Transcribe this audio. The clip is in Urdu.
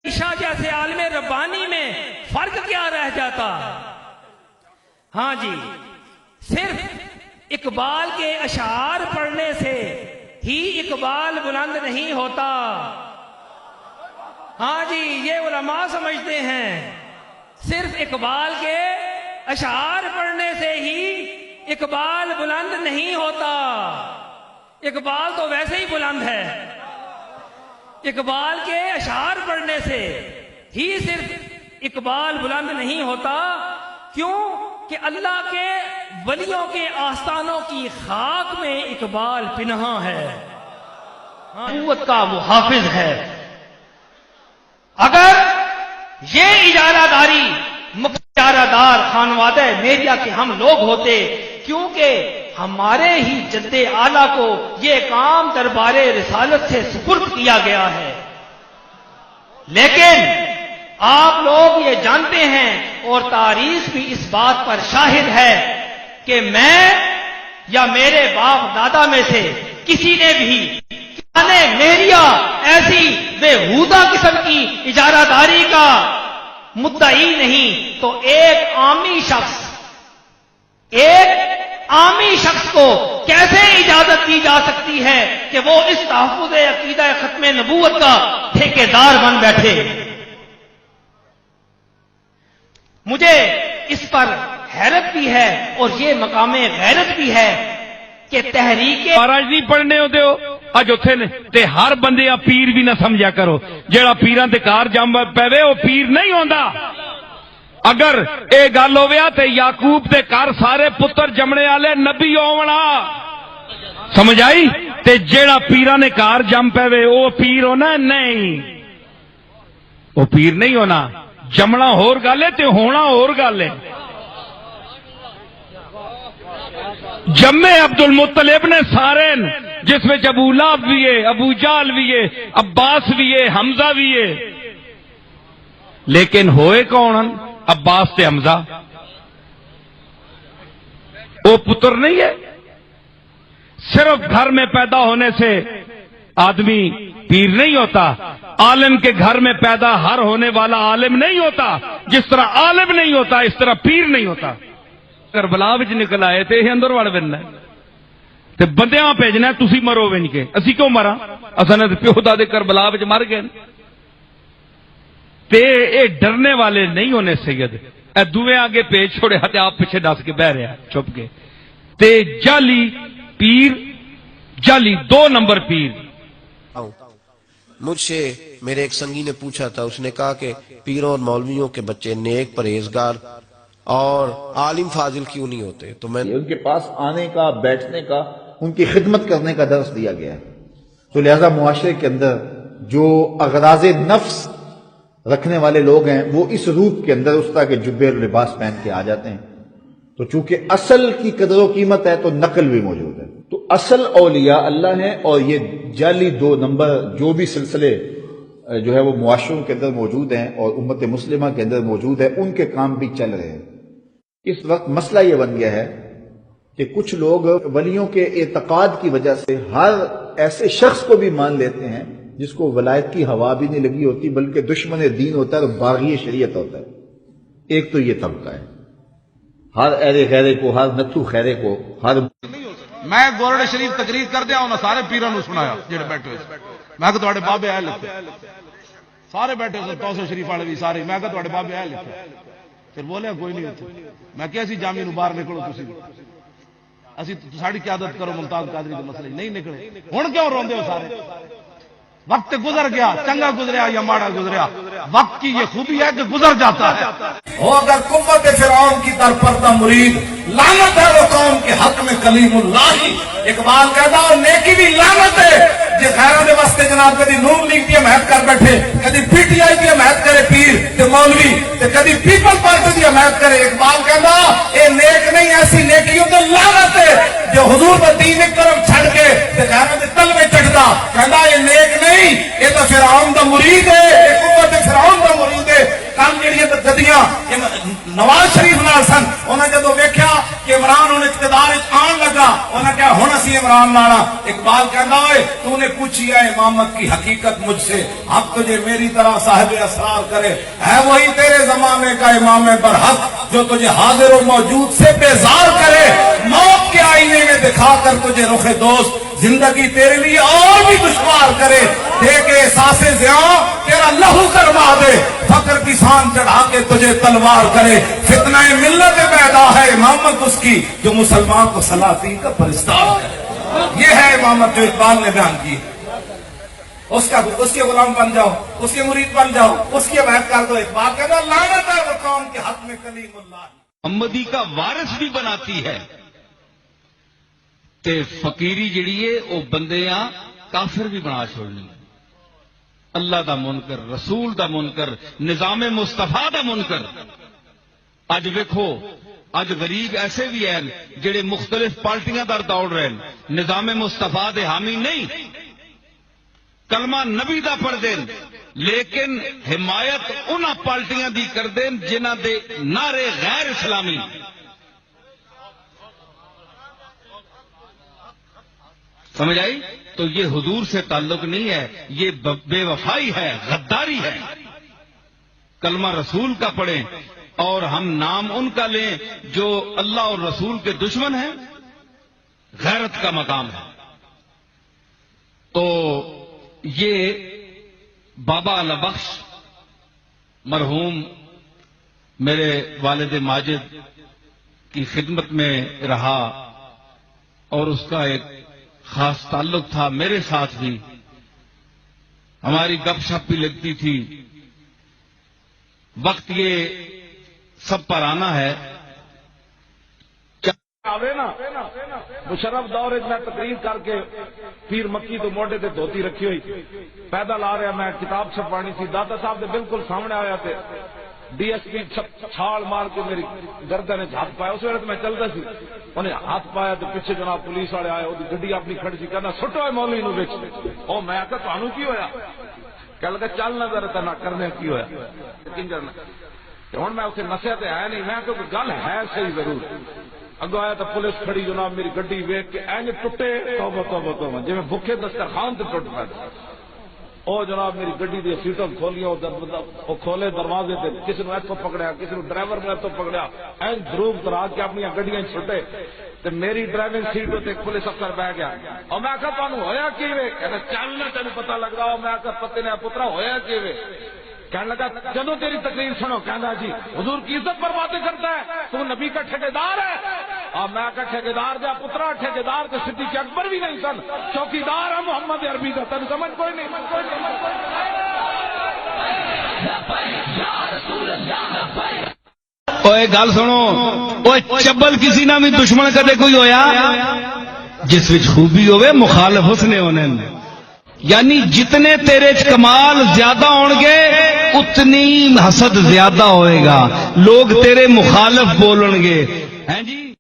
عشاء جیسے عالم ربانی میں فرق کیا رہ جاتا؟ ہاں جی، صرف اقبال کے اشعار پڑھنے سے ہی اقبال بلند نہیں ہوتا۔ ہاں جی، یہ علماء سمجھتے ہیں صرف اقبال کے اشعار پڑھنے سے ہی اقبال بلند نہیں ہوتا۔ اقبال تو ویسے ہی بلند ہے، اقبال کے اشعار پڑھنے سے ہی صرف اقبال بلند نہیں ہوتا۔ کیوں کہ اللہ کے ولیوں کے آستانوں کی خاک میں اقبال پنہاں ہے، نبوت کا وہ حافظ ہے۔ اگر یہ اجارہ داری اجارہ دار خانوادہ میریا کے ہم لوگ ہوتے، کیونکہ ہمارے ہی جد اعلیٰ کو یہ کام دربار رسالت سے سپرد کیا گیا ہے، لیکن آپ لوگ یہ جانتے ہیں اور تاریخ بھی اس بات پر شاہد ہے کہ میں یا میرے باپ دادا میں سے کسی نے بھی میریا ایسی بےہودہ قسم کی اجارہ داری کا مدعی نہیں، تو ایک عامی شخص کو کیسے اجازت دی جا سکتی ہے کہ وہ اس تحفظ عقیدہ ختم نبوت کا ٹھیکیدار بن بیٹھے؟ مجھے اس پر حیرت بھی ہے اور یہ مقام غیرت بھی ہے کہ تحریک مہاراج نہیں پڑھنے ہوتے ہو اج اتنے نے تے ہر بندے پیر بھی نہ سمجھا کرو، جیڑا پیراں تے کار جم پوے وہ پیر نہیں ہوندا۔ اگر اے گل ہویا تے یعقوب تے کر سارے پتر جمنے والے نبی ہونا، سمجھ آئی؟ تے جیڑا پیراں نے کار جم پوے وہ پیر ہونا؟ نہیں، وہ پیر نہیں ہونا۔ جمنا ہور گل ہے تے ہونا ہور گل ہے۔ جمے عبد المطلب نے سارے، جس میں ابو لہب بھی ہے، ابو جہل بھی ہے، عباس بھی ہے، حمزہ بھی ہے، لیکن ہوئے کون؟ عباس تے حمزہ، وہ پتر نہیں ہے۔ صرف گھر میں پیدا ہونے سے آدمی پیر نہیں ہوتا، عالم کے گھر میں پیدا ہر ہونے والا عالم نہیں ہوتا۔ جس طرح عالم نہیں ہوتا اس طرح پیر نہیں ہوتا۔ کربلا وچ نکل آئے تے اندر وڑ بننا تے بندیاں بھیجنا تسی مرو ونج کے، اسی کیوں مرا؟ اساں نے پیو دادے کربلا وچ مر گئے تے اے ڈرنے والے نہیں ہونے سید۔ اے دوے آگے پیچ چھوڑے ہتے، آپ پیچھے ڈس کے بہ رہے ہیں چھپ کے۔ تے جعلی پیر، جعلی 2 نمبر پیر۔ مجھ سے میرے ایک سنگی نے پوچھا تھا، اس نے کہا کہ پیروں اور مولویوں کے بچے نیک پرہیزگار اور عالم فاضل کیوں نہیں ہوتے؟ تو میں ان کے پاس آنے کا، بیٹھنے کا، ان کی خدمت کرنے کا درس دیا گیا ہے۔ تو لہذا معاشرے کے اندر جو اغراض نفس رکھنے والے لوگ ہیں وہ اس روپ کے اندر اس طرح کے جبے اور لباس پہن کے آ جاتے ہیں۔ تو چونکہ اصل کی قدر و قیمت ہے تو نقل بھی موجود ہے۔ تو اصل اولیاء اللہ ہیں، اور یہ جعلی 2 نمبر جو بھی سلسلے جو ہے وہ معاشروں کے اندر موجود ہیں اور امت مسلمہ کے اندر موجود ہے، ان کے کام بھی چل رہے ہیں۔ اس وقت مسئلہ یہ بن گیا ہے کہ کچھ لوگ ولیوں کے اعتقاد کی وجہ سے ہر ایسے شخص کو بھی مان لیتے ہیں جس کو ولایت کی ہوا بھی نہیں لگی ہوتی، بلکہ دشمن دین ہوتا ہے اور باغی شریعت ہوتا ہے۔ ایک تو یہ طبقہ ہے، ہر اہل خیرے کو، ہر نتھو خیرے کو، ہر میں گورڑ شریف تقریر کر دیا انہوں سارے پیروں نے سنایا جڑے بیٹھے ہوئے، میں کہ تواڈے بابے اے لکھے سارے بیٹھے ہوئے، توسو شریف والے بھی سارے، میں کہ تواڈے بابے اے لکھے، پھر بولے کوئی نہیں ہوتے۔ میں کہ اسی جامع نو باہر نکلو، تسی اسی ساڈی قیادت کرو، ممتاز قادری کے مسئلے نہیں نکلے، ہن کیوں روندے ہو سارے؟ وقت گزر گیا، چنگا گزریا یا ماڑا گزریا، وقت کی یہ خوبی ہے کہ گزر جاتا ہے۔ ہو اگر قوت فرعون کی طرف پردہ مرید، لعنت ہے وہ قوم کے حق میں کلیم اللہ ہی۔ اقبال کہتا اور نیکی بھی لعنت ہے جی خیروں دے واسطے جناب کدی نون لیگ کی حمایت کر بیٹھے، کدی پی ٹی آئی کی حمایت کرے پیر تے مولوی تے کدی پیپل پارٹی کی حمایت کرے۔ اقبال کہتا اے نیک نہیں، ایسی نیکیوں تے لعنت ہے جو حضور دا دین ایک طرف چھڑ کے تے خیروں دے تل میں چڑھدا، کہتا یہ نیک نہیں، یہ تو فرعون دا مرید ہے، یہ قوت فرعون دا مرید ہے۔ کل جڑیاں گدیاں نواز شریف نال سن، انہاں جدوں ویکھیا کہ عمران ہن اقتدار وچ آن لگا، انہاں کہا ہن اسی سی عمران لانا اقبال کہنا ہے تو نے پوچھی ہے امامت کی حقیقت مجھ سے، اب تجھے میری طرح صاحب اسرار کرے، ہے وہی تیرے زمانے کا امام برحق جو تجھے حاضر و موجود سے بیزار کرے، موت کے آئینے میں دکھا کر تجھے رخ دوست زندگی تیرے لیے اور بھی دشوار کرے، دے کے احساس زیاں تیرا لہو کروا دے، فقر کی سان چڑھا کے تجھے تلوار کرے، فتنہ ملت پیدا ہے امامت اس کی جو مسلمان کو سلاطین کا پرستار کرے۔ یہ ہے امامت جو اقبال نے بیان کی، اس کے غلام بن جاؤ، اس کے مرید بن جاؤ، اس کی عبادت کر دو۔ اقبال کہتا ہے لعنت ہے وہ قوم کے حق میں کلیم اللہ، محمدی کا وارث بھی بناتی ہے تے فقیری جڑی ہے وہ بندیاں کافر بھی بنا چھوڑنی، اللہ دا منکر، رسول دا منکر، نظام مصطفیٰ دا منکر۔ اج ویکھو اج غریب ایسے بھی ہیں جڑے مختلف پارٹیاں در دوڑ رہے ہیں، نظام مصطفیٰ دے حامی نہیں، کلمہ نبی دا پڑھ دین، لیکن حمایت انہاں پارٹیاں دی کر دین جنہاں دے نعرے غیر اسلامی۔ سمجھ آئی؟ تو یہ حضور سے تعلق نہیں ہے، یہ بے وفائی ہے، غداری ہے۔ کلمہ رسول کا پڑھیں اور ہم نام ان کا لیں جو اللہ اور رسول کے دشمن ہیں، غیرت کا مقام ہے۔ تو یہ بابا البخش مرحوم میرے والد ماجد کی خدمت میں رہا اور اس کا ایک خاص تعلق تھا میرے ساتھ بھی، ہماری گپ شپ بھی لگتی تھی۔ وقت یہ سب پر آنا ہے۔ نا مشرف دور میں تقریر کر کے پیر مکی تو موڈے تے دھوتی رکھی ہوئی پیدل آ رہا، میں کتاب چھپانی تھی، داتا صاحب نے بالکل سامنے آیا تھے، ڈی ایس پی چھال مار کے میری گردن نے ہاتھ پایا، اس وقت میں چلتا سی، انہیں ہاتھ پایا تو پیچھے جناب پولیس والے آئے، وہ گڈی اپنی کھڑی سی، کہنا سٹو ہے مولوی نو وچ، او میں آخیا تانوں کی ہویا؟ کہ لگا چل نہ ذرا نہ کرنے کی ہویا ہوں میں اسے نسیا تو ہے نہیں، میں کہ گل ہے صحیح ضرور۔ اگو آیا تو پولیس کھڑی جناب میری گڈی ویک کے اینج ٹوٹے، توبہ توبہ توبہ، جی میں بھوکے دسترخوان تے ٹوٹ پائے۔ او جناب میری گڈی دی سیٹاں کھولیاں، وہ کھولے دروازے تے، کسی نے ایتھوں پکڑیا، کسی نے ڈرائیور نے ایتھوں پکڑیا، اینج دھروب دراز کے اپنی گڈیاں چھٹے تے میری ڈرائیونگ سیٹ تے ایک پولیس افسر بہ گیا، اور میں آخیا تانوں ہویا کیویں؟ کہنا چلنا تینوں پتہ لگ رہا، میں آخیا پتے نے پترا ہویا کیویں؟ کہنے لگا جدو تیری تقریر سنو، کہنا جی حضور کی عزت پر باتیں کرتا ہے، تو نبی کا ٹھیکیدار ہے۔ اور میں کا ٹھیکیدار دیا پترا، ٹھیکیدار تو صدیق اکبر بھی نہیں سن، چوکیدار ہے محمد عربی کا، تن سمجھ کوئی نہیں۔ اوے گل سنو، اوے چبل کسی نہ بھی دشمن کدے کوئی ہویا جس وچ خوبی ہوئے مخالف اس نے ہونے، یعنی جتنے تیرے کمال زیادہ ہون گے اتنی حسد زیادہ ہوئے گا، لوگ تیرے مخالف بولن گے، ہیں جی۔